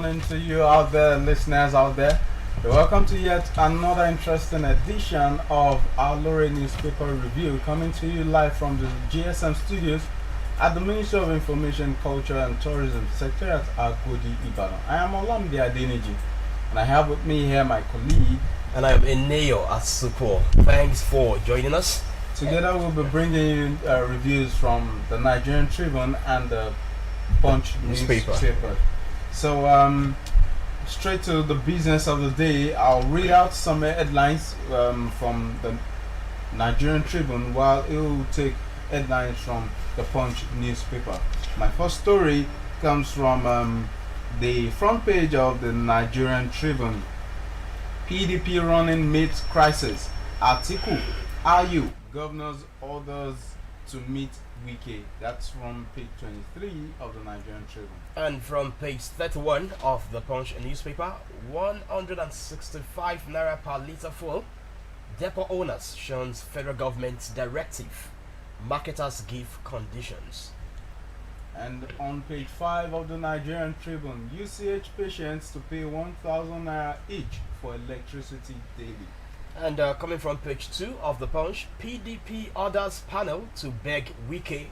morning to you out there, listeners out there. Welcome to yet another interesting edition of Aloore newspaper review, coming to you live from the GSM studios at the Ministry of Information, Culture and Tourism, Secretariat Agodi, Ibadan. I am Olamide Adeniji, and I have with me here my colleague. And I am Eneo Asupo. Thanks for joining us. Together we'll be bringing you reviews from the Nigerian Tribune and the Punch newspaper. So straight to the business of the day. I'll read out some headlines from the Nigerian Tribune, while it will take headlines from the Punch newspaper. My first story comes from the front page of the Nigerian Tribune. PDP running mates crisis. Atiku, Ayu, governors orders to meet Wike. That's from page 23 of the Nigerian Tribune. And from page 31 of the Punch newspaper, 165 naira per litre fuel. Depot owners shuns federal government's directive. Marketers give conditions. And on page 5 of the Nigerian Tribune, UCH patients to pay 1,000 naira each for electricity daily. And coming from page 2 of the Punch, PDP orders panel to beg Wike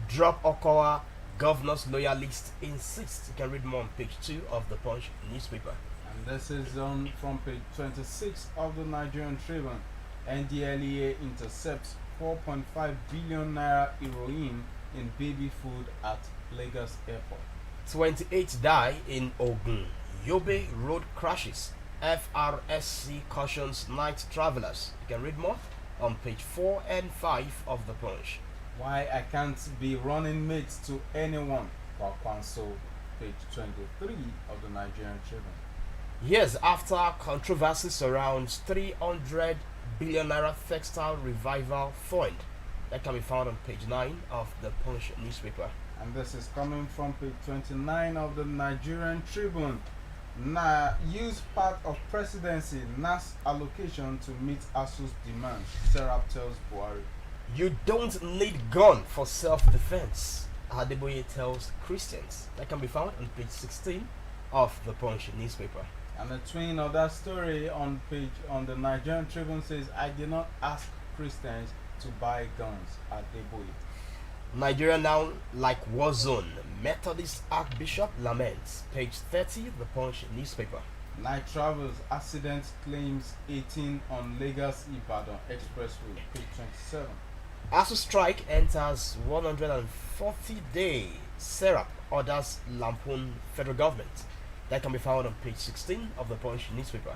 drop Okowa governor's loyalist insists. You can read more on page 2 of the Punch newspaper. And this is from page 26 of the Nigerian Tribune. NDLEA intercepts 4.5 billion naira heroin in baby food at Lagos Airport. 28 die in Ogun. Yobe road crashes. FRSC cautions night travelers. You can read more on page 4 and 5 of the Punch. Why I can't be running mates to anyone. Council, page 23 of the Nigerian Tribune. Years after controversy surrounds 300 billion naira textile revival fund. That can be found on page 9 of the Punch newspaper. And this is coming from page 29 of the Nigerian Tribune. Use part of presidency NAS allocation to meet ASU's demands, Serap tells Buhari. You don't need gun for self-defense, Adeboye tells Christians. That can be found on page 16 of the Punch newspaper. And the twin of that story on the Nigerian Tribune says, I did not ask Christians to buy guns, Adeboye. Nigeria now like war zone. Methodist Archbishop laments. Page 30, the Punch newspaper. Night travels, accident claims 18 on Lagos Ibadan Expressway. Page 27. ASU strike enters 140 day. Serap orders lampoon federal government. That can be found on page 16 of the Punch newspaper.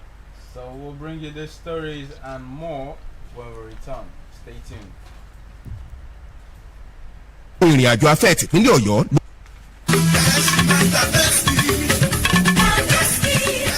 So we'll bring you these stories and more when we return. Stay tuned. Ìrìn àjò afẹ́ tìpínlẹ̀ Ọ̀yọ́.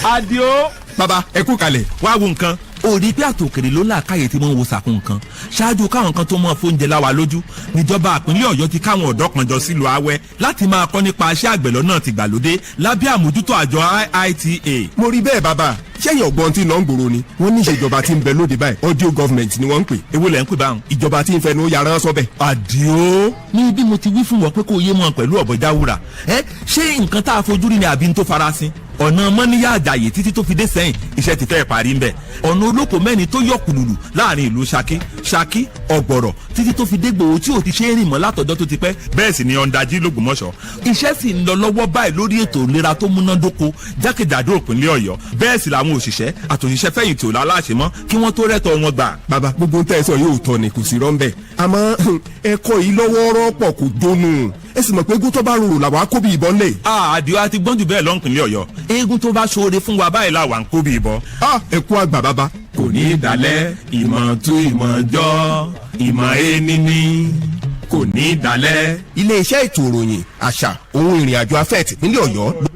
Adio. Bàbá ẹ kú kalẹ̀ wá wo nǹkan. Òrí pé àtòkèrè ló làákàyè tí wọ́n ń wo sàkún nǹkan. Ṣáájú káwọn kan tó mọ fóúnjẹ láwa lójú. Níjọba ìpínlẹ̀ Ọ̀yọ́ ti káwọn ọ̀dọ́ kan jọ sílùú Awẹ́ láti máa kọ́ nípa iṣẹ́ àgbẹ̀ lọ́nà tìgbàlódé lábẹ́ àmójútó àjọ IITA. Mo rí bẹ́ẹ̀ bàbá. Ṣẹ́yìn ọ̀gbọ́n tí ń lọ ń gbòòrò ni. Wọ́n ní ìṣèjọba tí ń bẹ lóde báyìí. Audio government ni wọ́n ń pè. Èwo lẹ̀ ń pè báwọn. Ìjọba tí ń fẹnu yàrá sọ́bẹ̀. Àdìó ní bí mo ti wí fún wọn pé kó yé mọ́ pẹ̀lú ọ̀bọ̀jáwúrà. Ṣé nǹkan tá a fojú rí ni àbí ń tó farasin? Ọ̀nà mọ́níyà àjàyè títí tó fi dé sẹ́yìn iṣẹ́ ti fẹ́ parí ńbẹ̀. Ọ̀nà olóko mẹ́rin tó yọ kùlùlù láàrin ìlú Ṣakí Ọ̀gbọ̀rọ̀ títí tó fi dé Gbòho tí ò ti ṣe é rìn mọ́ látọjọ́ tó ti pẹ́. Bẹ́ẹ̀ sì ni ọ̀ndàjì l'Ògbómọ̀ṣọ́. Iṣẹ́ sì ń lọ lọ́wọ́ báyìí lórí ètò ìlera tó múnádóko jákèjádò ìpínlẹ̀ Ọ̀yọ́. Bẹ́ẹ̀ sì làwọn òṣìṣẹ́ àtòṣìṣẹ́ fẹ̀yìntì ò láláṣẹ mọ́ kí wọ́n tó rẹ́tọ̀ wọn gbà. Bàbá gbogbo ń tẹ́ ẹ sọ yóò tọ́ ni kò sí rọ́ńbẹ́. Àmọ́ ẹ̀kọ́ yìí lọ́wọ́ọ́rọ́ pọ̀ kò dónú. Ẹ sì mọ̀ pé eégún tó bá rorò làwọn á kó bí ìbọn lẹ̀. Àdìó àti gbọ́njù bẹ́ẹ̀ lọ́npìnlẹ̀ Ọ̀yọ́. Eégún tó bá ṣoore fún wa báyìí làwọn kó bí ìbọn. Ẹ kú àgbà bàbá. Kò ní í dalẹ̀ ìmọ̀ tú ìmọ̀ jọ ìmọ̀ ẹni ní kò ní í dalẹ̀. Ilé-iṣẹ́ ètò ìròyìn àṣà ohun ìrìn àjò afẹ́ tìpínlẹ̀ Ọ̀yọ́.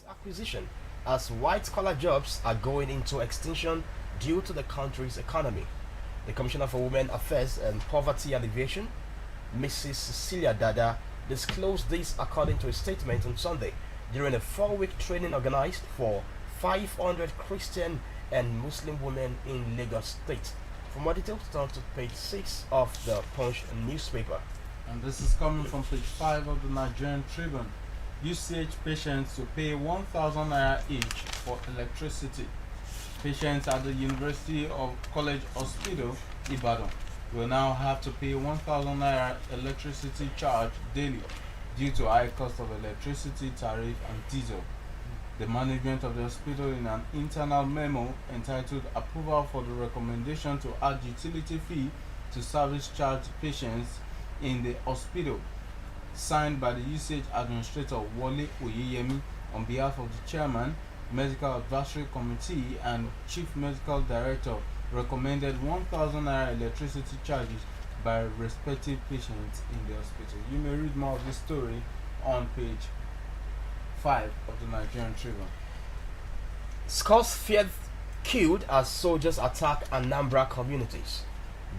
acquisition as white-collar jobs are going into extinction due to the country's economy. The Commissioner for Women Affairs and Poverty Alleviation, Mrs. Cecilia Dada, disclosed this according to a statement on Sunday during a 4-week training organized for 500 Christian and Muslim women in Lagos State. For more details, turn to page 6 of the Punch newspaper. And this is coming from page 5 of the Nigerian Tribune. UCH patients to pay 1,000 naira each for electricity. Patients at the University of College Hospital, Ibadan, will now have to pay 1,000 naira electricity charge daily due to high cost of electricity, tariff and diesel. The management of the hospital, in an internal memo entitled Approval for the Recommendation to Add Utility Fee to Service Charge Patients in the Hospital, signed by the UCH Administrator Wole Oyeyemi on behalf of the Chairman, Medical Advisory Committee and Chief Medical Director, recommended 1,000 naira electricity charges by respective patients in the hospital. You may read more of this story on page 5 of the Nigerian Tribune. Scores feared killed as soldiers attack Anambra communities.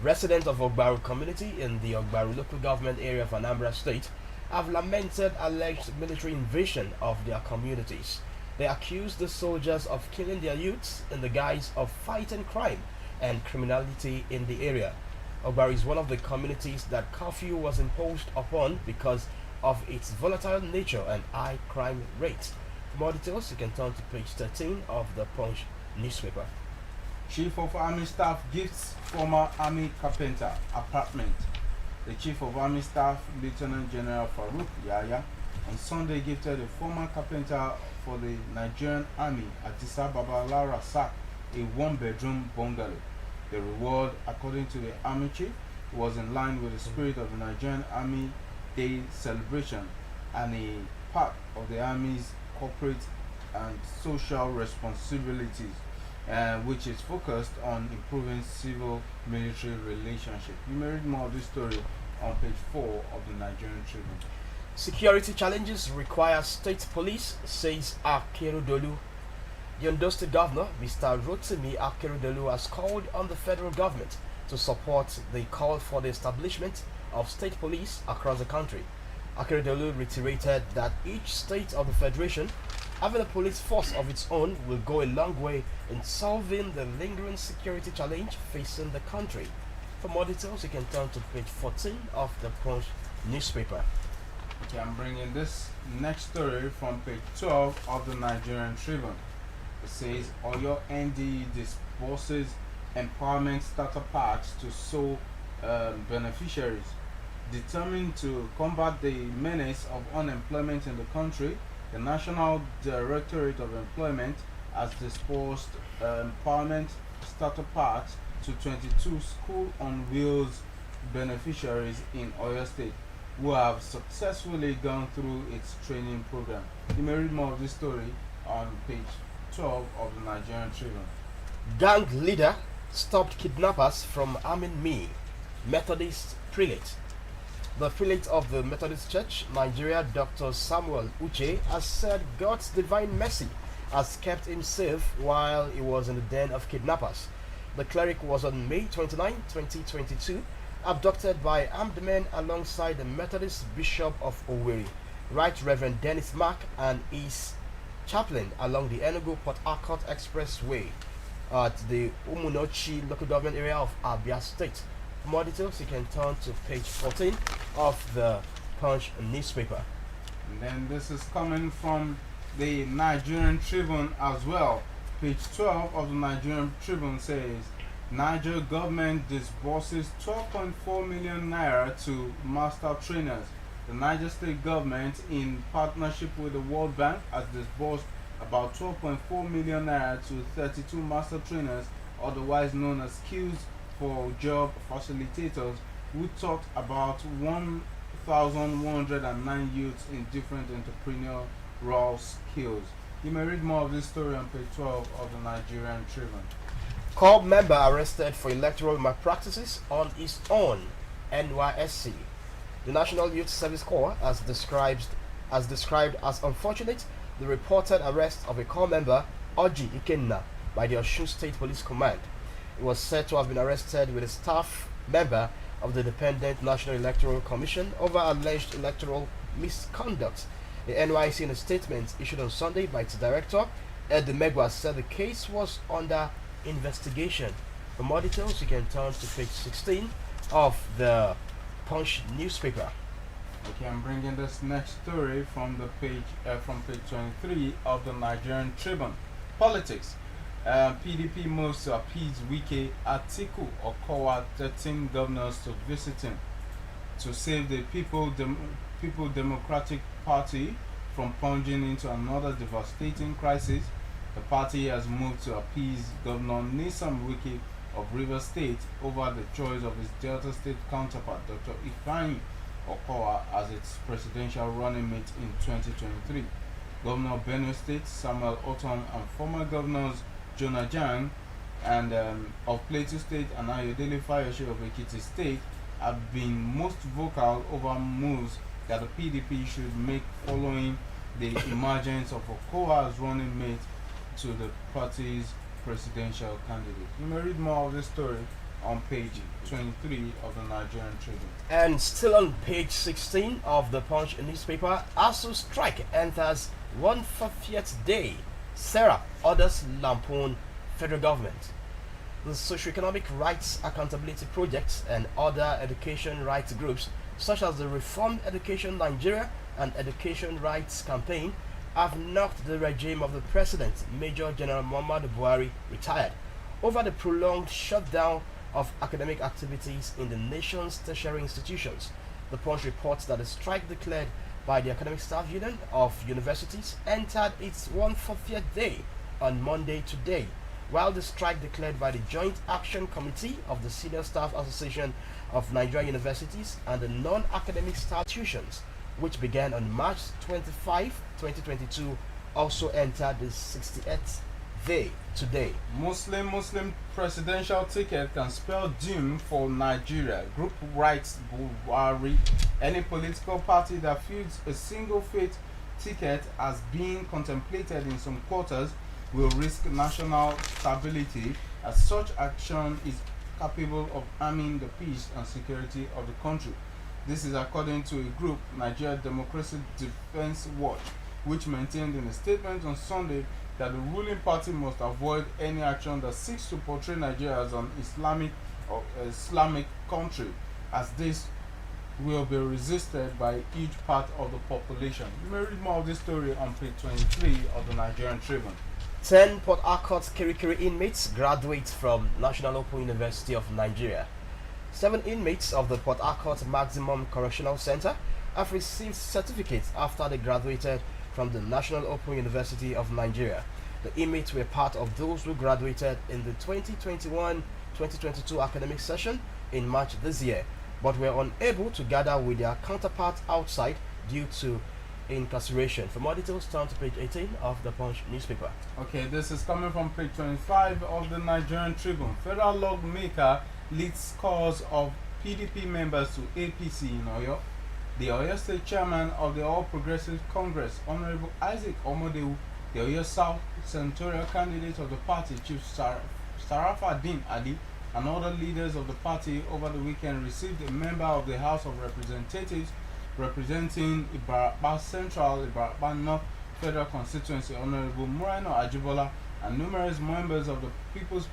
Residents of Ogbaru community in the Ogbaru local government area of Anambra State have lamented alleged military invasion of their communities. They accuse the soldiers of killing their youths in the guise of fighting crime and criminality in the area. Ogbaru is one of the communities that curfew was imposed upon because of its volatile nature and high crime rate. For more details, you can turn to page 13 of the Punch newspaper. Chief of Army Staff gifts former Army carpenter apartment. The Chief of Army Staff, Lieutenant General Farouk Yahya, on Sunday gifted a former carpenter for the Nigerian Army, Adisa Babala Rasak, a one-bedroom bungalow. The reward, according to the Army Chief, was in line with the spirit of the Nigerian Army Day celebration and a part of the Army's corporate and social responsibilities, which is focused on improving civil-military relationship. You may read more of this story on page 4 of the Nigerian Tribune. Security challenges require state police, says Akeredolu. The Ondo State Governor, Mr. Rotimi Akeredolu, has called on the federal government to support the call for the establishment of state police across the country. Akeredolu reiterated that each state of the federation having a police force of its own will go a long way in solving the lingering security challenge facing the country. For more details, you can turn to page 14 of the Punch newspaper. Okay, I'm bringing this next story from page 12 of the Nigerian Tribune. It says, Oyo ND disburses empowerment starter packs to sole beneficiaries. Determined to combat the menace of unemployment in the country, the National Directorate of Employment has disbursed empowerment starter packs to 22 school on wheels beneficiaries in Oyo State who have successfully gone through its training program. You may read more of this story on page 12 of the Nigerian Tribune. Gang leader stopped kidnappers from harming me. Methodist prelate. The prelate of the Methodist Church, Nigeria, Dr. Samuel Uche, has said God's divine mercy has kept him safe while he was in the den of kidnappers. The cleric was on May 29, 2022, abducted by armed men alongside the Methodist Bishop of Owerri, Right Reverend Dennis Mark, and his chaplain along the Enugu-Port Harcourt Expressway at the Umunochi local government area of Abia State. For more details, you can turn to page 14 of the Punch newspaper. And then this is coming from the Nigerian Tribune as well. Page 12 of the Nigerian Tribune says, Niger government disburses 12.4 million naira to master trainers. The Niger State government, in partnership with the World Bank, has disbursed about 12.4 million naira to 32 master trainers, otherwise known as skills for job facilitators, who taught about 1,109 youths in different entrepreneurial skills. You may read more of this story on page 12 of the Nigerian Tribune. Corps member arrested for electoral malpractices on his own, NYSC. The National Youth Service Corps, as described as unfortunate, the reported arrest of a corps member, Oji Ikenna, by the Osun State Police Command. He was said to have been arrested with a staff member of the Independent National Electoral Commission over alleged electoral misconduct. The NYC, in a statement issued on Sunday by its director, Ed Megwa, said the case was under investigation. For more details, you can turn to page 16 of the Punch newspaper. Okay, I'm bringing this next story from page 23 of the Nigerian Tribune. Politics. PDP moves to appease Wike. Atiku Okowa 13 governors to visit him to save the People Democratic Party from plunging into another devastating crisis. The party has moved to appease Governor Nyesom Wike of Rivers State over the choice of his Delta State counterpart, Dr. Ifeanyi Okowa, as its presidential running mate in 2023. Governor of Benue State, Samuel Otom, and former governors Jonah Jang and of Plateau State and Ayodele Fayose of Ekiti State have been most vocal over moves that the PDP should make following the emergence of Okowa as running mate to the party's presidential candidate. You may read more of this story on page 23 of the Nigerian Tribune. And still on page 16 of the Punch newspaper, ASU strike enters 150th day. Sarah orders lampoon federal government. The Socioeconomic Rights Accountability Project and other education rights groups, such as the Reformed Education Nigeria and Education Rights Campaign, have knocked the regime of the President, Major General Muhammadu Buhari, retired, over the prolonged shutdown of academic activities in the nation's tertiary institutions. The Punch reports that the strike declared by the Academic Staff Union of Universities entered its 150th day on Monday today, while the strike declared by the Joint Action Committee of the Senior Staff Association of Nigerian Universities and the Non-Academic Staff Institutions, which began on March 25, 2022, also entered the 68th day today. Muslim presidential ticket can spell doom for Nigeria. Group writes Buhari. Any political party that fields a single faith ticket as being contemplated in some quarters will risk national stability, as such action is capable of harming the peace and security of the country. This is according to a group, Nigeria Democracy Defense Watch, which maintained in a statement on Sunday that the ruling party must avoid any action that seeks to portray Nigeria as an Islamic country, as this will be resisted by each part of the population. You may read more of this story on page 23 of the Nigerian Tribune. 10 Port Harcourt Kirikiri inmates graduate from National Open University of Nigeria. 7 inmates of the Port Harcourt Maximum Correctional Center have received certificates after they graduated from the National Open University of Nigeria. The inmates were part of those who graduated in the 2021-2022 academic session in March this year, but were unable to gather with their counterparts outside due to incarceration. For more details, turn to page 18 of the Punch newspaper. Okay, this is coming from page 25 of the Nigerian Tribune. Federal lawmaker leads calls of PDP members to APC in Oyo. The Oyo State Chairman of the All Progressive Congress, Honorable Isaac Omodewu, the Oyo South senatorial candidate of the party, Chief Sarafa-Din Ali, and other leaders of the party over the weekend received a member of the House of Representatives representing Ibarapa Central, Ibarapa North Federal Constituency, Honorable Moreno Ajibola, and numerous members of the People's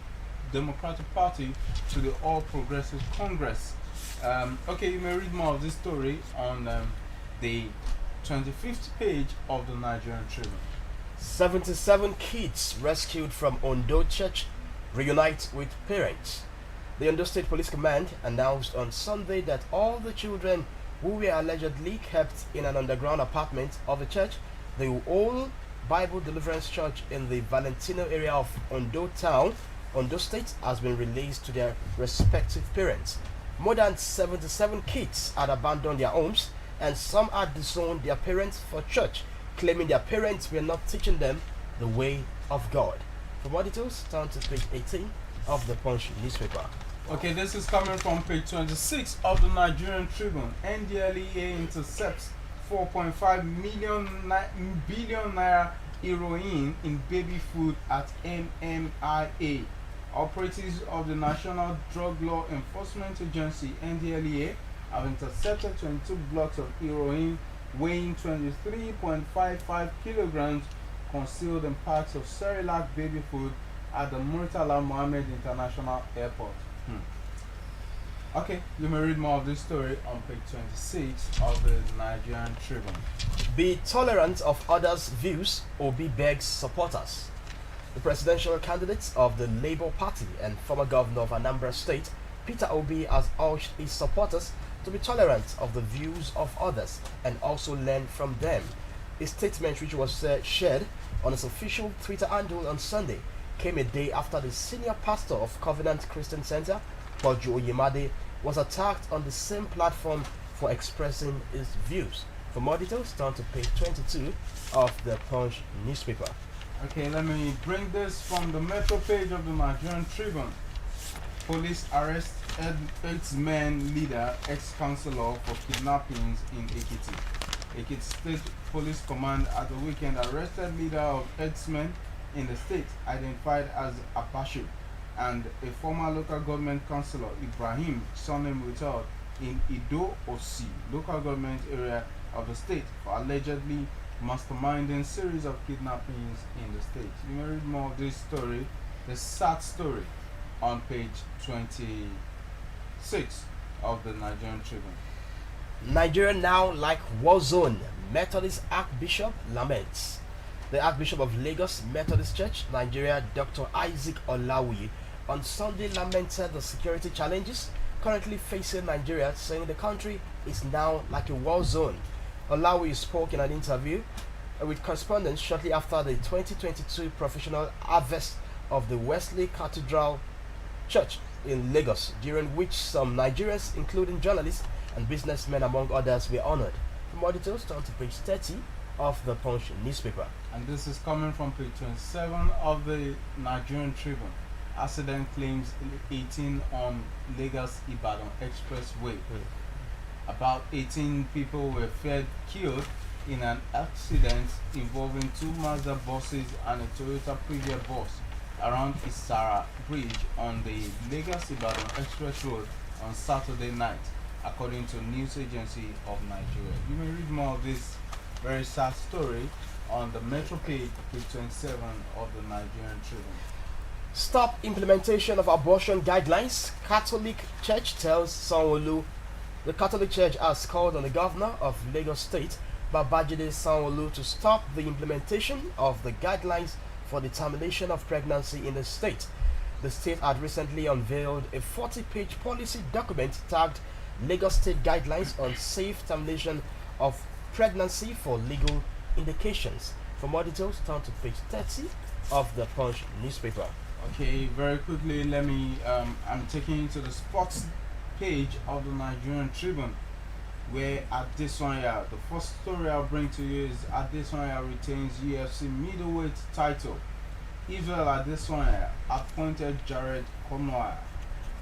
Democratic Party to the All Progressive Congress. Okay, you may read more of this story on the 25th page of the Nigerian Tribune. 77 kids rescued from Ondo Church reunite with parents. The Ondo State Police Command announced on Sunday that all the children who were allegedly kept in an underground apartment of the church, the All Bible Deliverance Church in the Valentino area of Ondo Town, Ondo State, has been released to their respective parents. More than 77 kids had abandoned their homes, and some had disowned their parents for church, claiming their parents were not teaching them the way of God. For more details, turn to page 18 of the Punch newspaper. Okay, this is coming from page 26 of the Nigerian Tribune. NDLEA intercepts billion naira heroin in baby food at MMIA. Operatives of the National Drug Law Enforcement Agency (NDLEA) have intercepted 22 blocks of heroin weighing 23.55 kilograms concealed in packs of Cerelac baby food at the Murtala Mohammed International Airport. Okay, you may read more of this story on page 26 of the Nigerian Tribune. Be tolerant of others' views, Obi begs supporters. The presidential candidate of the Labour Party and former governor of Anambra State, Peter Obi, has urged his supporters to be tolerant of the views of others and also learn from them. A statement which was shared on his official Twitter handle on Sunday came a day after the senior pastor of Covenant Christian Center, Poju Oyemade, was attacked on the same platform for expressing his views. For more details, turn to page 22 of the Punch newspaper. Okay, let me bring this from the Metro page of the Nigerian Tribune. Police arrest ex-men leader, ex-councillor for kidnappings in Ekiti. Ekiti State Police Command at the weekend arrested leader of ex-men in the state, identified as Apache, and a former local government councillor, Ibrahim, surname withheld, in Ido Osi, local government area of the state, for allegedly masterminding series of kidnappings in the state. You may read more of this story, the sad story, on page 26 of the Nigerian Tribune. Nigeria now like war zone, Methodist Archbishop laments. The Archbishop of Lagos Methodist Church, Nigeria, Dr. Isaac Olawi, on Sunday lamented the security challenges currently facing Nigeria, saying the country is now like a war zone. Olawi spoke in an interview with correspondents shortly after the 2022 professional harvest of the Wesley Cathedral Church in Lagos, during which some Nigerians, including journalists and businessmen among others, were honored. For more details, turn to page 30 of the Punch newspaper. And this is coming from page 27 of the Nigerian Tribune. Accident claims 18 on Lagos Ibadan Expressway. About 18 people were feared killed in an accident involving two Mazda buses and a Toyota Previa bus around Isara Bridge on the Lagos Ibadan Express Road on Saturday night, according to News Agency of Nigeria. You may read more of this very sad story on the Metro page 27 of the Nigerian Tribune. Stop implementation of abortion guidelines, Catholic Church tells Sanwo-Olu. The Catholic Church has called on the governor of Lagos State, Babajide Sanwo-Olu, to stop the implementation of the guidelines for the termination of pregnancy in the state. The state had recently unveiled a 40-page policy document tagged Lagos State Guidelines on Safe Termination of Pregnancy for Legal Indications. For more details, turn to page 30 of the Punch newspaper. Okay, very quickly, I'm taking you to the sports page of the Nigerian Tribune, where Adesanya, the first story I'll bring to you is Adesanya retains UFC middleweight title. Israel Adesanya appointed Jared Conway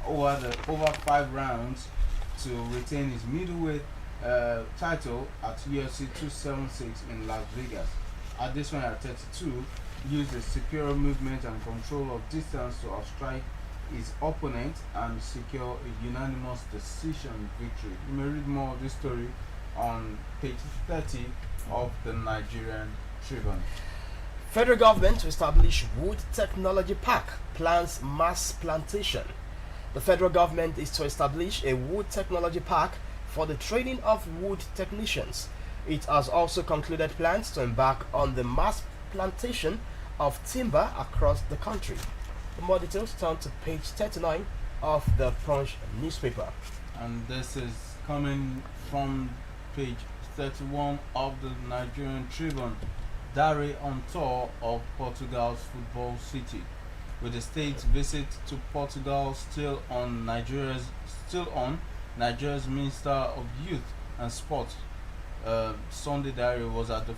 over 5 rounds to retain his middleweight title at UFC 276 in Las Vegas. Adesanya, 32, used his superior movement and control of distance to outstrike his opponent and secure a unanimous decision victory. You may read more of this story on page 30 of the Nigerian Tribune. Federal government to establish wood technology park plans mass plantation. The federal government is to establish a wood technology park for the training of wood technicians. It has also concluded plans to embark on the mass plantation of timber across the country. For more details, turn to page 39 of the Punch newspaper. And this is coming from page 31 of the Nigerian Tribune. Dare on tour of Portugal's football city. With the state's visit to Portugal still on, Nigeria's Minister of Youth and Sport, Sunday Dare was at the